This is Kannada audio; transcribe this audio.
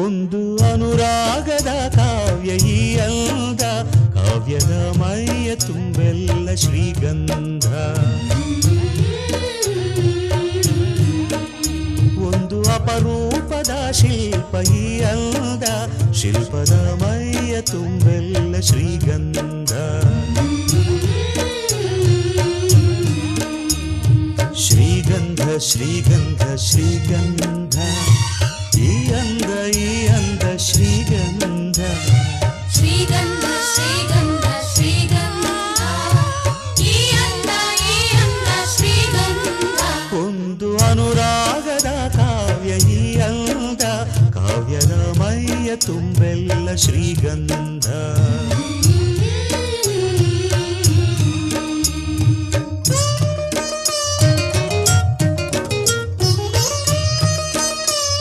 ಒಂದು ಅನುರಾಗದ ಕಾವ್ಯ ಈ ಅಂದ, ಕಾವ್ಯದ ಮೈಯ ತುಂಬೆಲ್ಲ ಶ್ರೀಗಂಧ. ಒಂದು ಅಪರೂಪದ ಶಿಲ್ಪ ಈ ಅಂದ, ಶಿಲ್ಪದ ಮೈಯ ತುಂಬೆಲ್ಲ ಶ್ರೀಗಂಧ. ಶ್ರೀಗಂಧ ಶ್ರೀಗಂಧ ಶ್ರೀಗಂಧ, ಈ ಅಂದ ಶ್ರೀಗಂಧ. ಶ್ರೀಗಂಧ ಶ್ರೀಗಂಧ ಶ್ರೀಗಂಧ, ಈ ಅಂದ ಶ್ರೀಗಂಧ. ಒಂದು ಅನುರಾಗದ ಕಾವ್ಯ ಈ ಅಂದ, ಕಾವ್ಯದ ಮೈಯ ತುಂಬೆಲ್ಲ ಶ್ರೀಗಂಧ.